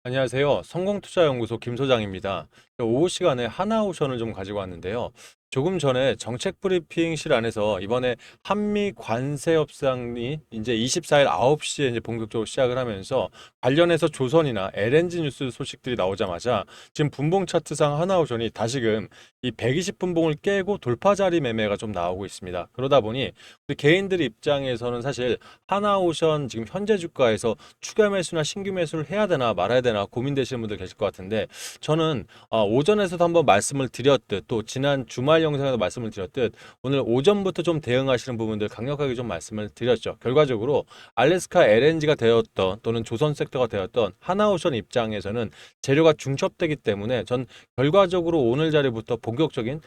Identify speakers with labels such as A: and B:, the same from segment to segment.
A: 안녕하세요. 성공투자연구소 김 소장입니다. 오후 시간에 하나오션을 좀 가지고 왔는데요. 조금 전에 정책 브리핑실 안에서 이번에 한미 관세 협상이 이제 24일 9시에 이제 본격적으로 시작을 하면서 관련해서 조선이나 LNG 뉴스 소식들이 나오자마자 지금 분봉 차트상 하나오션이 다시금 이 120분봉을 깨고 돌파 자리 매매가 좀 나오고 있습니다. 그러다 보니 우리 개인들 입장에서는 사실 하나오션 지금 현재 주가에서 추가 매수나 신규 매수를 해야 되나 말아야 되나 고민되시는 분들 계실 것 같은데 저는 오전에서도 한번 말씀을 드렸듯 또 지난 주말 영상에도 말씀을 드렸듯 오늘 오전부터 좀 대응하시는 부분들 강력하게 좀 말씀을 드렸죠. 결과적으로 알래스카 LNG가 되었던 또는 조선 섹터가 되었던 하나오션 입장에서는 재료가 중첩되기 때문에 전 결과적으로 오늘 자리부터 본격적인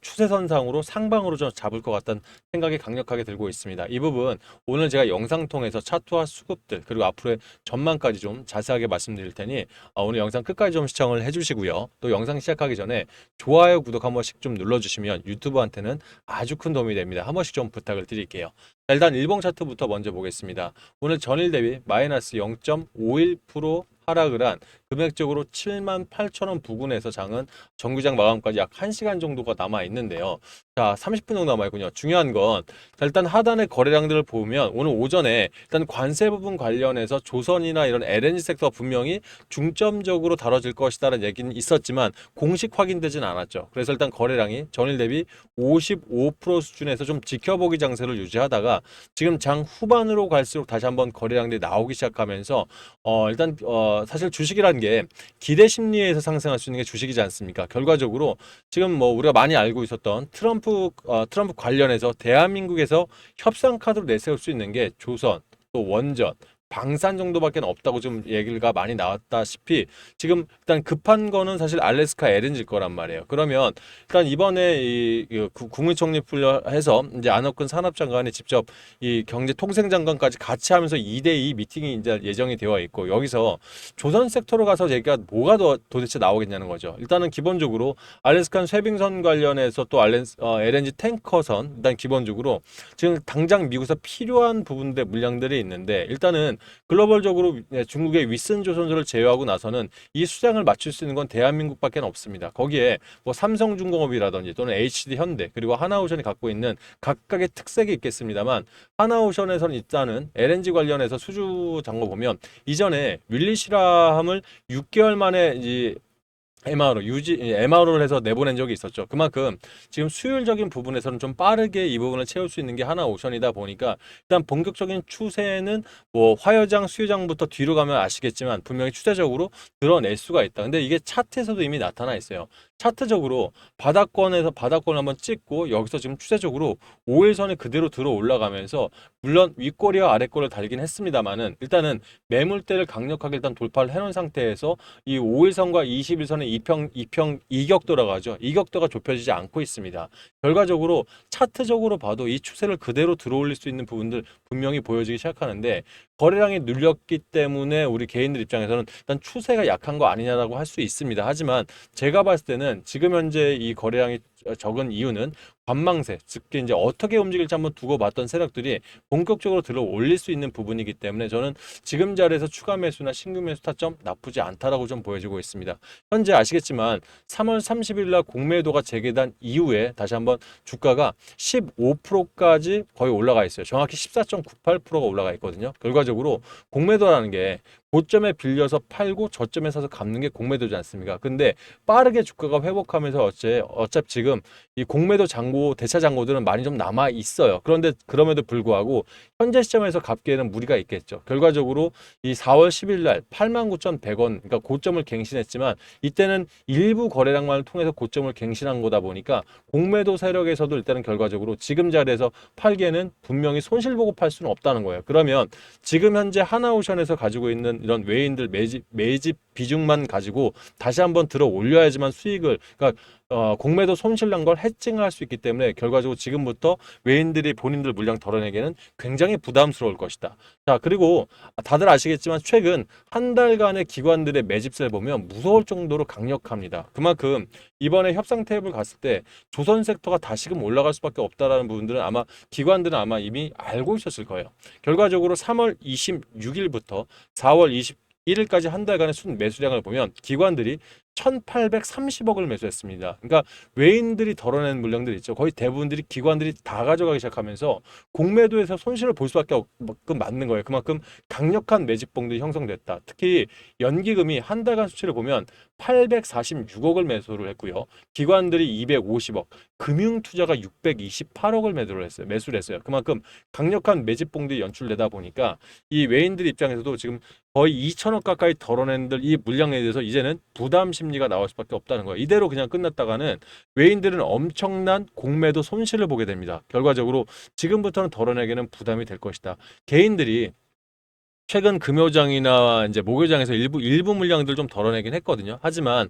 A: 추세선상으로 상방으로 좀 잡을 것 같다는 생각이 강력하게 들고 있습니다. 이 부분 오늘 제가 영상 통해서 차트와 수급들 그리고 앞으로의 전망까지 좀 자세하게 말씀드릴 테니 오늘 영상 끝까지 좀 시청을 해주시고요. 또 영상 시작하기 전에 좋아요, 구독 한 번씩 좀 눌러주시면 유튜브한테는 아주 큰 도움이 됩니다. 한 번씩 좀 부탁을 드릴게요. 자, 일단 일봉 차트부터 먼저 보겠습니다. 오늘 전일 대비 마이너스 0.51% 하락을 한 금액적으로 7만 8천 원 부근에서 장은 정규장 마감까지 약 1시간 정도가 남아 있는데요. 자, 30분 정도 남아 있군요. 중요한 건 자, 일단 하단의 거래량들을 보면 오늘 오전에 일단 관세 부분 관련해서 조선이나 이런 LNG 섹터가 분명히 중점적으로 다뤄질 것이다라는 얘기는 있었지만 공식 확인되진 않았죠. 그래서 일단 거래량이 전일 대비 55% 수준에서 좀 지켜보기 장세를 유지하다가 지금 장 후반으로 갈수록 다시 한번 거래량들이 나오기 시작하면서 일단 사실 주식이라는 게 기대 심리에서 상승할 수 있는 게 주식이지 않습니까? 결과적으로 지금 뭐 우리가 많이 알고 있었던 트럼프 관련해서 대한민국에서 협상 카드로 내세울 수 있는 게 조선 또 원전 방산 정도밖에 없다고 좀 얘기가 많이 나왔다시피 지금 일단 급한 거는 사실 알래스카 LNG일 거란 말이에요. 그러면 일단 이번에 이 국무총리 풀려해서 이제 안업근 산업장관이 직접 이 경제통상장관까지 같이 하면서 2대2 미팅이 이제 예정이 되어 있고 여기서 조선 섹터로 가서 얘기가 뭐가 도대체 나오겠냐는 거죠. 일단은 기본적으로 알래스칸 쇄빙선 관련해서 또 LNG 탱커선 일단 기본적으로 지금 당장 미국에서 필요한 부분들 물량들이 있는데 일단은 글로벌적으로 중국의 윗선 조선소를 제외하고 나서는 이 수량을 맞출 수 있는 건 대한민국밖에 없습니다. 거기에 뭐 삼성중공업이라든지 또는 HD 현대 그리고 하나오션이 갖고 있는 각각의 특색이 있겠습니다만 하나오션에서는 일단은 LNG 관련해서 수주 잔고 보면 이전에 윌리시라함을 6개월 만에 이 MRO를 해서 내보낸 적이 있었죠. 그만큼 지금 수율적인 부분에서는 좀 빠르게 이 부분을 채울 수 있는 게 하나오션이다 보니까 일단 본격적인 추세는 뭐 화여장, 수유장부터 뒤로 가면 아시겠지만 분명히 추세적으로 드러낼 수가 있다. 근데 이게 차트에서도 이미 나타나 있어요. 차트적으로 바닥권에서 바닥권을 한번 찍고 여기서 지금 추세적으로 5일선이 그대로 들어 올라가면서 물론 윗꼬리와 아랫꼬리를 달긴 했습니다만은 일단은 매물대를 강력하게 일단 돌파를 해놓은 상태에서 이 5일선과 21선의 이격도라고 하죠. 이격도가 좁혀지지 않고 있습니다. 결과적으로 차트적으로 봐도 이 추세를 그대로 들어올릴 수 있는 부분들 분명히 보여지기 시작하는데 거래량이 눌렸기 때문에 우리 개인들 입장에서는 일단 추세가 약한 거 아니냐라고 할 수 있습니다. 하지만 제가 봤을 때는 지금 현재 이 거래량이 적은 이유는 관망세, 즉 이제 어떻게 움직일지 한번 두고 봤던 세력들이 본격적으로 들어 올릴 수 있는 부분이기 때문에 저는 지금 자리에서 추가 매수나 신규 매수 타점 나쁘지 않다라고 좀 보여지고 있습니다. 현재 아시겠지만 3월 30일 날 공매도가 재개된 이후에 다시 한번 주가가 15%까지 거의 올라가 있어요. 정확히 14.98%가 올라가 있거든요. 결과적으로 공매도라는 게 고점에 빌려서 팔고 저점에 사서 갚는 게 공매도지 않습니까? 근데 빠르게 주가가 회복하면서 어차피 지금 이 공매도 잔고, 대차 잔고들은 많이 좀 남아 있어요. 그런데 그럼에도 불구하고 현재 시점에서 갚기에는 무리가 있겠죠. 결과적으로 이 4월 10일 날 89,100원, 그러니까 고점을 갱신했지만 이때는 일부 거래량만을 통해서 고점을 갱신한 거다 보니까 공매도 세력에서도 일단은 결과적으로 지금 자리에서 팔기에는 분명히 손실 보고 팔 수는 없다는 거예요. 그러면 지금 현재 하나오션에서 가지고 있는 이런 외인들 매집 비중만 가지고 다시 한번 들어 올려야지만 수익을 그러니까 공매도 손실난 걸 해칭할 수 있기 때문에 결과적으로 지금부터 외인들이 본인들 물량 덜어내기에는 굉장히 부담스러울 것이다. 자, 그리고 다들 아시겠지만 최근 한 달간의 기관들의 매집세를 보면 무서울 정도로 강력합니다. 그만큼 이번에 협상 테이블 갔을 때 조선 섹터가 다시금 올라갈 수밖에 없다라는 부분들은 아마 기관들은 아마 이미 알고 있었을 거예요. 결과적으로 3월 26일부터 4월 1일까지 한 달간의 순 매수량을 보면 기관들이 1830억을 매수했습니다. 그러니까 외인들이 덜어낸 물량들 있죠. 거의 대부분들이 기관들이 다 가져가기 시작하면서 공매도에서 손실을 볼 수밖에 없게끔 맞는 거예요. 그만큼 강력한 매집봉들이 형성됐다. 특히 연기금이 한 달간 수치를 보면 846억을 매수를 했고요. 기관들이 250억, 금융투자가 628억을 매수를 했어요. 그만큼 강력한 매집봉들이 연출되다 보니까 이 외인들 입장에서도 지금 거의 2천억 가까이 덜어낸들 이 물량에 대해서 이제는 부담 심리가 나올 수밖에 없다는 거예요. 이대로 그냥 끝났다가는 외인들은 엄청난 공매도 손실을 보게 됩니다. 결과적으로 지금부터는 덜어내기는 부담이 될 것이다. 개인들이 최근 금요장이나 이제 목요장에서 일부 물량들 좀 덜어내긴 했거든요. 하지만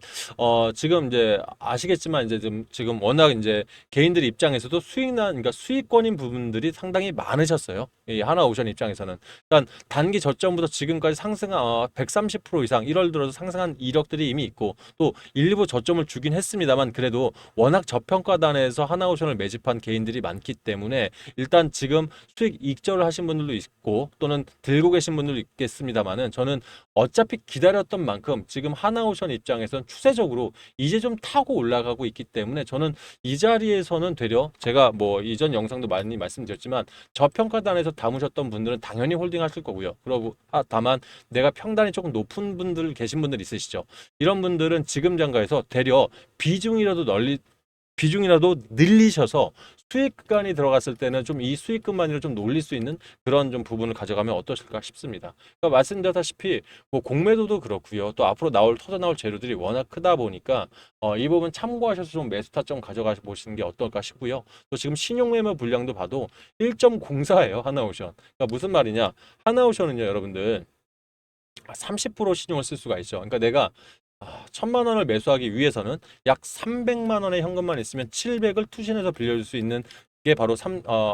A: 지금 이제 아시겠지만 이제 지금 워낙 이제 개인들 입장에서도 그러니까 수익권인 부분들이 상당히 많으셨어요. 이 하나오션 입장에서는 일단 단기 저점부터 지금까지 상승한 130% 이상 1월 들어서 상승한 이력들이 이미 있고 또 일부 저점을 주긴 했습니다만 그래도 워낙 저평가단에서 하나오션을 매집한 개인들이 많기 때문에 일단 지금 수익 익절을 하신 분들도 있고 또는 들고 계신 분들도 있겠습니다만은 저는 어차피 기다렸던 만큼 지금 하나오션 입장에서는 추세적으로 이제 좀 타고 올라가고 있기 때문에 저는 이 자리에서는 되려 제가 뭐 이전 영상도 많이 말씀드렸지만 저평가단에서 담으셨던 분들은 당연히 홀딩하실 거고요. 그리고 다만 내가 평단이 조금 높은 분들 계신 분들 있으시죠. 이런 분들은 지금 장가에서 되려 비중이라도 늘리셔서 수익간이 들어갔을 때는 좀 이 수익금만으로 좀 놀릴 수 있는 그런 좀 부분을 가져가면 어떠실까 싶습니다. 그러니까 말씀드렸다시피 뭐 공매도도 그렇고요. 또 앞으로 터져 나올 재료들이 워낙 크다 보니까 이 부분 참고하셔서 좀 매수 타점 가져가 보시는 게 어떨까 싶고요. 또 지금 신용매매 물량도 봐도 1.04예요. 하나오션. 그러니까 무슨 말이냐? 하나오션은요, 여러분들 30% 신용을 쓸 수가 있죠. 그러니까 내가 1,000만 원을 매수하기 위해서는 약 300만 원의 현금만 있으면 700을 투신해서 빌려줄 수 있는 게 바로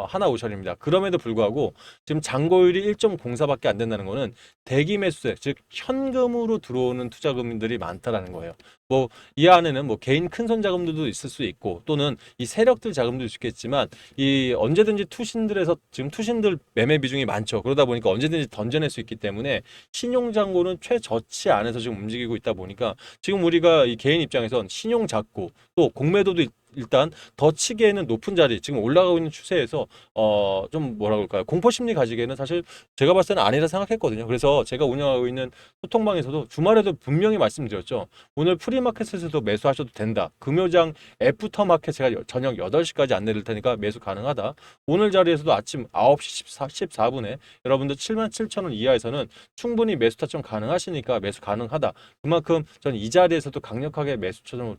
A: 하나오션입니다. 그럼에도 불구하고 지금 잔고율이 1.04밖에 안 된다는 거는 대기 매수세, 즉 현금으로 들어오는 투자금들이 많다라는 거예요. 뭐 이 안에는 뭐 개인 큰손 자금들도 있을 수 있고 또는 이 세력들 자금도 있겠지만 이 언제든지 지금 투신들 매매 비중이 많죠. 그러다 보니까 언제든지 던져낼 수 있기 때문에 신용잔고는 최저치 안에서 지금 움직이고 있다 보니까 지금 우리가 이 개인 입장에선 신용 잡고 또 공매도도 일단 더 치기에는 높은 자리 지금 올라가고 있는 추세에서 좀 뭐라 그럴까요? 공포 심리 가지기에는 사실 제가 봤을 때는 아니라 생각했거든요. 그래서 제가 운영하고 있는 소통방에서도 주말에도 분명히 말씀드렸죠. 오늘 프리마켓에서도 매수하셔도 된다. 금요장 애프터 마켓 제가 저녁 8시까지 안내 드릴 테니까 매수 가능하다. 오늘 자리에서도 아침 9시 14분에 여러분들 77,000원 이하에서는 충분히 매수 타점 가능하시니까 매수 가능하다. 그만큼 저는 이 자리에서도 강력하게 매수 타점을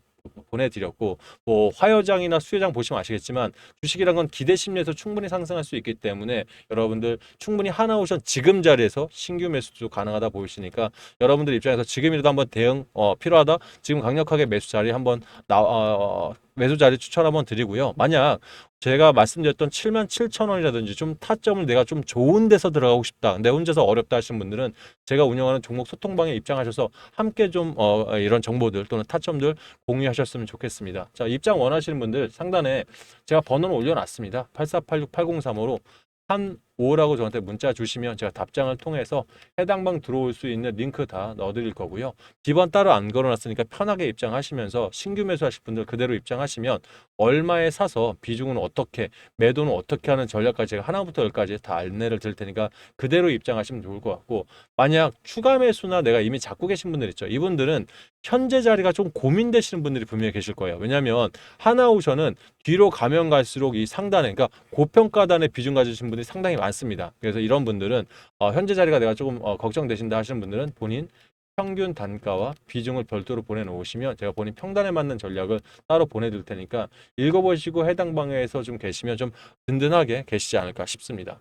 A: 보내드렸고 뭐 화요장이나 수요장 보시면 아시겠지만 주식이란 건 기대 심리에서 충분히 상승할 수 있기 때문에 여러분들 충분히 하나오션 지금 자리에서 신규 매수도 가능하다 보이시니까 여러분들 입장에서 지금이라도 한번 대응 필요하다 지금 강력하게 매수 자리 한번 매수 자리 추천 한번 드리고요. 만약 제가 말씀드렸던 77,000원이라든지 좀 타점을 내가 좀 좋은 데서 들어가고 싶다. 근데 혼자서 어렵다 하시는 분들은 제가 운영하는 종목 소통방에 입장하셔서 함께 좀 이런 정보들 또는 타점들 공유하셨으면 좋겠습니다. 자, 입장 원하시는 분들 상단에 제가 번호를 올려놨습니다. 8486-8035로 한 5라고 저한테 문자 주시면 제가 답장을 통해서 해당 방 들어올 수 있는 링크 다 넣어드릴 거고요. 기본 따로 안 걸어놨으니까 편하게 입장하시면서 신규 매수하실 분들 그대로 입장하시면 얼마에 사서 비중은 어떻게 매도는 어떻게 하는 전략까지 제가 하나부터 열까지 다 안내를 드릴 테니까 그대로 입장하시면 좋을 것 같고 만약 추가 매수나 내가 이미 잡고 계신 분들 있죠. 이분들은 현재 자리가 좀 고민되시는 분들이 분명히 계실 거예요. 왜냐하면 하나오션은 뒤로 가면 갈수록 이 상단에 그러니까 고평가단의 비중 가지신 분들이 상당히 많습니다. 그래서 이런 분들은 현재 자리가 내가 조금 걱정되신다 하시는 분들은 본인 평균 단가와 비중을 별도로 보내놓으시면 제가 본인 평단에 맞는 전략을 따로 보내드릴 테니까 읽어보시고 해당 방에서 좀 계시면 좀 든든하게 계시지 않을까 싶습니다.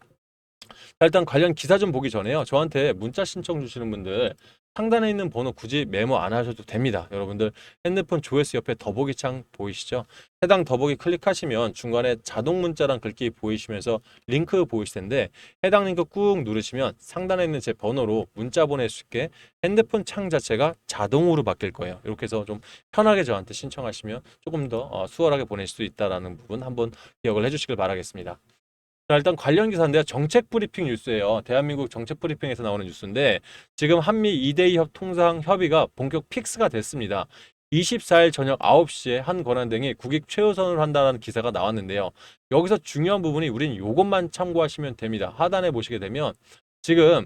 A: 자, 일단 관련 기사 좀 보기 전에요. 저한테 문자 신청 주시는 분들 상단에 있는 번호 굳이 메모 안 하셔도 됩니다. 여러분들 핸드폰 조회수 옆에 더보기 창 보이시죠? 해당 더보기 클릭하시면 중간에 자동 문자랑 글귀 보이시면서 링크 보이실 텐데 해당 링크 꾹 누르시면 상단에 있는 제 번호로 문자 보낼 수 있게 핸드폰 창 자체가 자동으로 바뀔 거예요. 이렇게 해서 좀 편하게 저한테 신청하시면 조금 더 수월하게 보낼 수 있다는 부분 한번 기억을 해주시길 바라겠습니다. 자, 일단 관련 기사인데요. 정책 브리핑 뉴스예요. 대한민국 정책 브리핑에서 나오는 뉴스인데 지금 한미 2대2 통상 협의가 본격 픽스가 됐습니다. 24일 저녁 9시에 한 권한등이 국익 최우선을 한다는 기사가 나왔는데요. 여기서 중요한 부분이 우린 요것만 참고하시면 됩니다. 하단에 보시게 되면 지금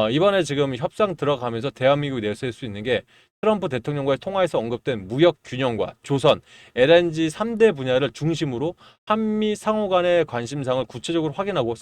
A: 이번에 지금 협상 들어가면서 대한민국이 내세울 수 있는 게 트럼프 대통령과의 통화에서 언급된 무역 균형과 조선, LNG 3대 분야를 중심으로 한미 상호 간의 관심사항을 구체적으로 확인하고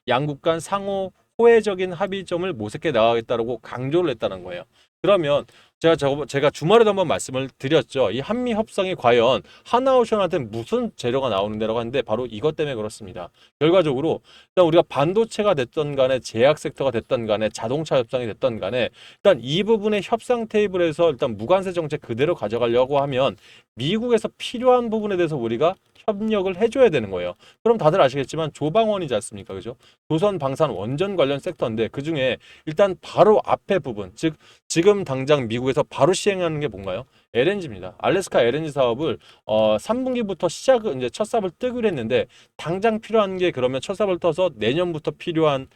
A: 양국 간 상호 호혜적인 합의점을 모색해 나가겠다라고 강조를 했다는 거예요. 그러면 제가 주말에도 한번 말씀을 드렸죠. 이 한미 협상이 과연 하나오션한테 무슨 재료가 나오는데라고 하는데 바로 이것 때문에 그렇습니다. 결과적으로 일단 우리가 반도체가 됐던 간에 제약 섹터가 됐던 간에 자동차 협상이 됐던 간에 일단 이 부분의 협상 테이블에서 일단 무관세 정책 그대로 가져가려고 하면 미국에서 필요한 부분에 대해서 우리가 협력을 해줘야 되는 거예요. 그럼 다들 아시겠지만 조방원이지 않습니까? 그죠? 조선 방산 원전 관련 섹터인데 그중에 일단 바로 앞에 부분, 즉 지금 당장 미국에서 바로 시행하는 게 뭔가요? LNG입니다. 알래스카 LNG 사업을 3분기부터 이제 첫 삽을 뜨기로 했는데 당장 필요한 게 그러면 첫 삽을 떠서 내년부터 필요한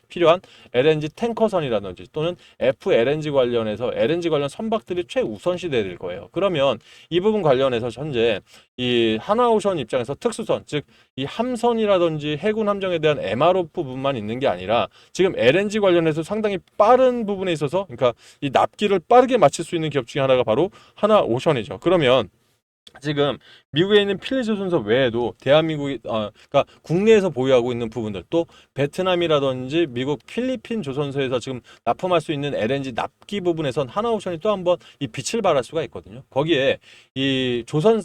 A: LNG 탱커선이라든지 또는 FLNG 관련해서 LNG 관련 선박들이 최우선시 돼야 될 거예요. 그러면 이 부분 관련해서 현재 이 하나오션 입장에서 특수선, 즉 이 함선이라든지 해군 함정에 대한 MRO 부분만 있는 게 아니라 지금 LNG 관련해서 상당히 빠른 부분에 있어서 그러니까 이 납기를 빠르게 마칠 수 있는 기업 중에 하나가 바로 하나오션이죠. 그러면 지금 미국에 있는 필리조선소 외에도 대한민국이 그러니까 국내에서 보유하고 있는 부분들 또 베트남이라든지 미국 필리핀 조선소에서 지금 납품할 수 있는 LNG 납기 부분에선 하나오션이 또 한번 이 빛을 발할 수가 있거든요. 거기에 이 조선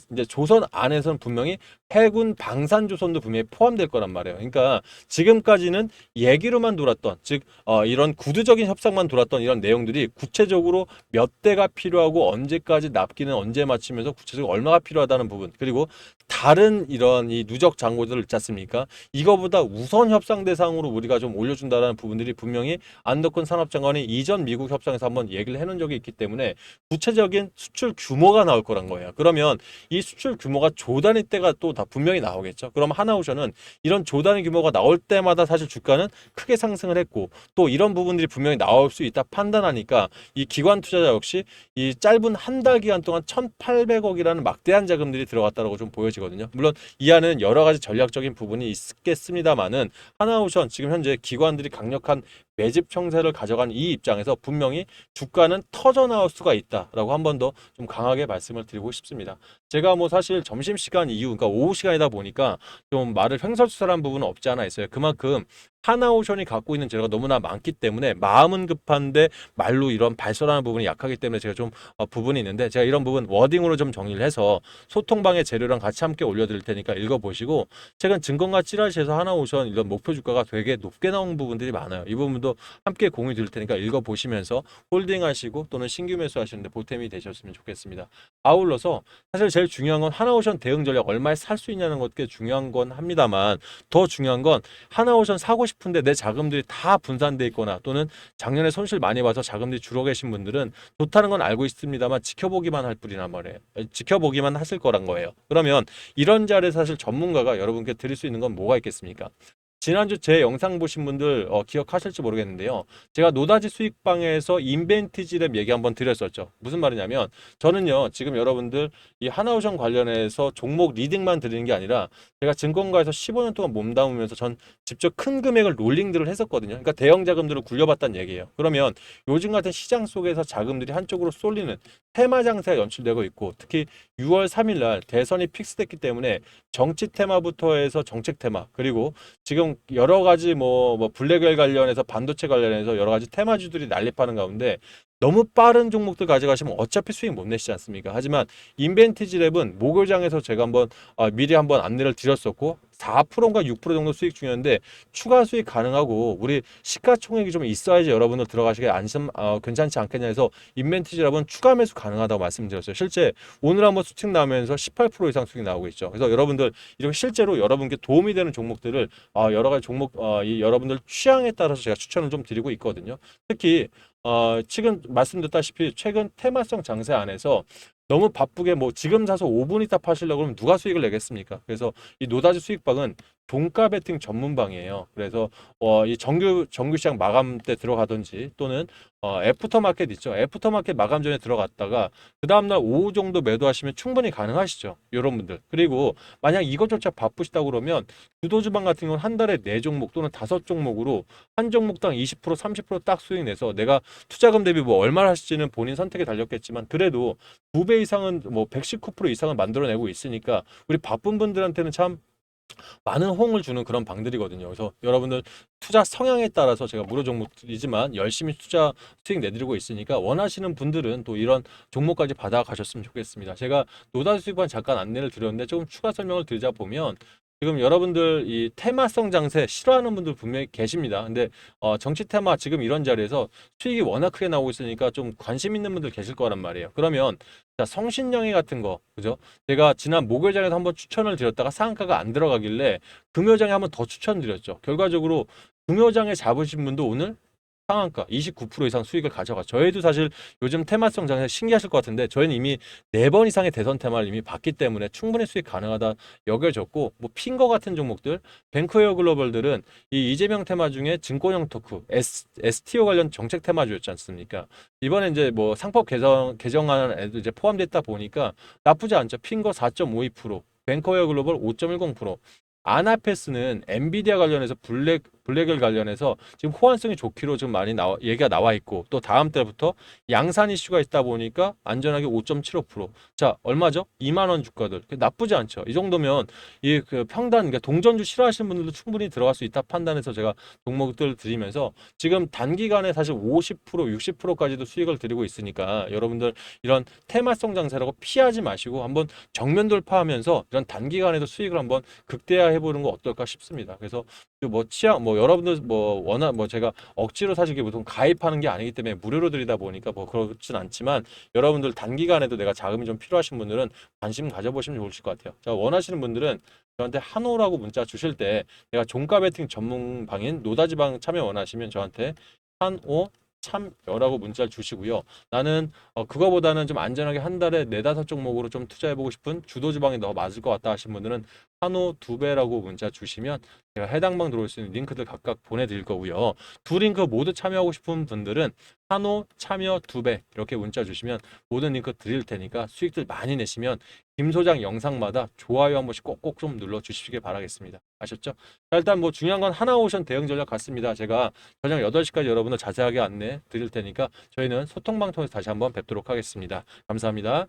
A: 안에서는 분명히 해군 방산조선도 분명히 포함될 거란 말이에요. 그러니까 지금까지는 얘기로만 돌았던 즉 이런 구두적인 협상만 돌았던 이런 내용들이 구체적으로 몇 대가 필요하고 언제까지 납기는 언제 마치면서 구체적으로 얼마가 필요하다는 부분 그리고 다른 이런 이 누적 잔고들 있지 않습니까? 이거보다 우선 협상 대상으로 우리가 좀 올려준다는 부분들이 분명히 안덕근 산업장관이 이전 미국 협상에서 한번 얘기를 해놓은 적이 있기 때문에 구체적인 수출 규모가 나올 거란 거예요. 그러면 이 수출 규모가 조 단위 때가 또 다 분명히 나오겠죠. 그럼 하나오션은 이런 조 단위 규모가 나올 때마다 사실 주가는 크게 상승을 했고 또 이런 부분들이 분명히 나올 수 있다 판단하니까 이 기관 투자자 역시 이 짧은 한 달 기간 동안 1,800억이라는 막대한 자금들이 들어갔다고 좀 보여지거든요. 물론 이 안은 여러 가지 전략적인 부분이 있겠습니다만은 하나오션 지금 현재 기관들이 강력한 매집 청세를 가져간 이 입장에서 분명히 주가는 터져 나올 수가 있다라고 한 번 더 좀 강하게 말씀을 드리고 싶습니다. 제가 뭐 사실 점심시간 이후 그러니까 오후 시간이다 보니까 좀 말을 횡설수설한 부분은 없지 않아 있어요. 그만큼 하나오션이 갖고 있는 재료가 너무나 많기 때문에 마음은 급한데 말로 이런 발설하는 부분이 약하기 때문에 제가 좀 부분이 있는데 제가 이런 부분 워딩으로 좀 정리를 해서 소통방의 재료랑 같이 함께 올려드릴 테니까 읽어보시고 최근 증권가 찌라시에서 하나오션 이런 목표 주가가 되게 높게 나온 부분들이 많아요. 이 부분도 함께 공유 드릴 테니까 읽어보시면서 홀딩하시고 또는 신규 매수하시는데 보탬이 되셨으면 좋겠습니다. 아울러서 사실 제일 중요한 건 하나오션 대응 전략 얼마에 살 수 있냐는 것게 중요한 건 합니다만 더 중요한 건 하나오션 사고 싶은데 내 자금들이 다 분산돼 있거나 또는 작년에 손실 많이 봐서 자금들이 줄어 계신 분들은 좋다는 건 알고 있습니다만 지켜보기만 할 뿐이란 말이에요. 지켜보기만 하실 거란 거예요. 그러면 이런 자리에 사실 전문가가 여러분께 드릴 수 있는 건 뭐가 있겠습니까? 지난주 제 영상 보신 분들 기억하실지 모르겠는데요. 제가 노다지 수익방에서 인벤티지랩 얘기 한번 드렸었죠. 무슨 말이냐면 저는요 지금 여러분들 이 하나오션 관련해서 종목 리딩만 드리는 게 아니라 제가 증권가에서 15년 동안 몸담으면서 전 직접 큰 금액을 롤링들을 했었거든요. 그러니까 대형 자금들을 굴려봤다는 얘기예요. 그러면 요즘 같은 시장 속에서 자금들이 한쪽으로 쏠리는 테마 장세가 연출되고 있고 특히 6월 3일 날 대선이 픽스됐기 때문에 정치 테마부터 해서 정책 테마 그리고 지금 여러 가지 뭐 블랙웰 관련해서 반도체 관련해서 여러 가지 테마주들이 난립하는 가운데 너무 빠른 종목들 가져가시면 어차피 수익 못 내시지 않습니까? 하지만 인벤티지랩은 목요장에서 제가 한번 미리 한번 안내를 드렸었고 4%인가 6% 정도 수익 중이었는데 추가 수익 가능하고 우리 시가총액이 좀 있어야지 여러분들 들어가시기 괜찮지 않겠냐 해서 인벤티지랩은 추가 매수 가능하다고 말씀드렸어요. 실제 오늘 한번 수익 나오면서 18% 이상 수익 나오고 있죠. 그래서 여러분들 이렇게 실제로 여러분께 도움이 되는 종목들을 여러 가지 종목 이 여러분들 취향에 따라서 제가 추천을 좀 드리고 있거든요. 특히 지금 말씀드렸다시피 최근 테마성 장세 안에서 너무 바쁘게 뭐 지금 사서 5분 있다 파시려고 그러면 누가 수익을 내겠습니까? 그래서 이 노다지 수익방은 종가 베팅 전문방이에요. 그래서 이 정규 시장 마감 때 들어가든지 또는 애프터마켓 있죠. 애프터마켓 마감 전에 들어갔다가 그 다음날 오후 정도 매도하시면 충분히 가능하시죠. 이런 분들. 그리고 만약 이것조차 바쁘시다 그러면 주도주방 같은 경우는 한 달에 4종목 또는 5종목으로 한 종목당 20% 30%딱 수익 내서 내가 투자금 대비 뭐 얼마를 하실지는 본인 선택에 달렸겠지만 그래도 2배 이상은 뭐 119% 이상은 만들어내고 있으니까 우리 바쁜 분들한테는 참 많은 호응을 주는 그런 방들이거든요. 그래서 여러분들 투자 성향에 따라서 제가 무료 종목이지만 열심히 투자 수익 내드리고 있으니까 원하시는 분들은 또 이런 종목까지 받아가셨으면 좋겠습니다. 제가 노다 수익반 잠깐 안내를 드렸는데 조금 추가 설명을 드리자 보면 지금 여러분들 이 테마성 장세 싫어하는 분들 분명히 계십니다. 근데 정치 테마 지금 이런 자리에서 수익이 워낙 크게 나오고 있으니까 좀 관심 있는 분들 계실 거란 말이에요. 그러면 자, 성신영애 같은 거, 그죠? 제가 지난 목요일장에서 한번 추천을 드렸다가 상한가가 안 들어가길래 금요장에 한번 더 추천드렸죠. 결과적으로 금요장에 잡으신 분도 오늘 상한가 29% 이상 수익을 가져가. 저희도 사실 요즘 테마성 장세 신기하실 것 같은데 저희는 이미 4번 이상의 대선 테마를 이미 봤기 때문에 충분히 수익 가능하다 여겨졌고 뭐 핀거 같은 종목들 뱅크웨어 글로벌들은 이 이재명 테마 중에 증권형 토크 STO 관련 정책 테마주였지 않습니까? 이번에 이제 뭐 상법 개정안 애도 이제 포함됐다 보니까 나쁘지 않죠. 핀거 4.52%, 뱅크웨어 글로벌 5.10%. 아나페스는 엔비디아 관련해서 블랙을 관련해서 지금 호환성이 좋기로 지금 많이 얘기가 나와 있고 또 다음 달부터 양산 이슈가 있다 보니까 안전하게 5.75%. 자, 얼마죠? 2만 원 주가들. 나쁘지 않죠. 이 정도면 이 그 평단 그러니까 동전주 싫어하시는 분들도 충분히 들어갈 수 있다 판단해서 제가 종목들 드리면서 지금 단기간에 사실 50% 60%까지도 수익을 드리고 있으니까 여러분들 이런 테마성 장세라고 피하지 마시고 한번 정면 돌파하면서 이런 단기간에도 수익을 한번 극대화해 보는 거 어떨까 싶습니다. 그래서 뭐 취향 뭐 여러분들 뭐 워낙 뭐 제가 억지로 사실 이게 보통 가입하는 게 아니기 때문에 무료로 드리다 보니까 뭐 그렇진 않지만 여러분들 단기간에도 내가 자금이 좀 필요하신 분들은 관심 가져보시면 좋을 것 같아요. 자, 원하시는 분들은 저한테 한호라고 문자 주실 때 내가 종가 베팅 전문방인 노다지방 참여 원하시면 저한테 한호 참여라고 문자를 주시고요. 나는 그거보다는 좀 안전하게 한 달에 4, 5종목으로 좀 투자해보고 싶은 주도주방이 더 맞을 것 같다 하신 분들은 한호 2배라고 문자 주시면 제가 해당 방 들어올 수 있는 링크들 각각 보내드릴 거고요. 두 링크 모두 참여하고 싶은 분들은 한호 참여 2배 이렇게 문자 주시면 모든 링크 드릴 테니까 수익들 많이 내시면 김 소장 영상마다 좋아요 한 번씩 꼭꼭 좀 눌러주시길 바라겠습니다. 아셨죠? 자, 일단 뭐 중요한 건 하나오션 대응 전략 같습니다. 제가 저녁 8시까지 여러분들 자세하게 안내 드릴 테니까 저희는 소통방 통해서 다시 한번 뵙도록 하겠습니다. 감사합니다.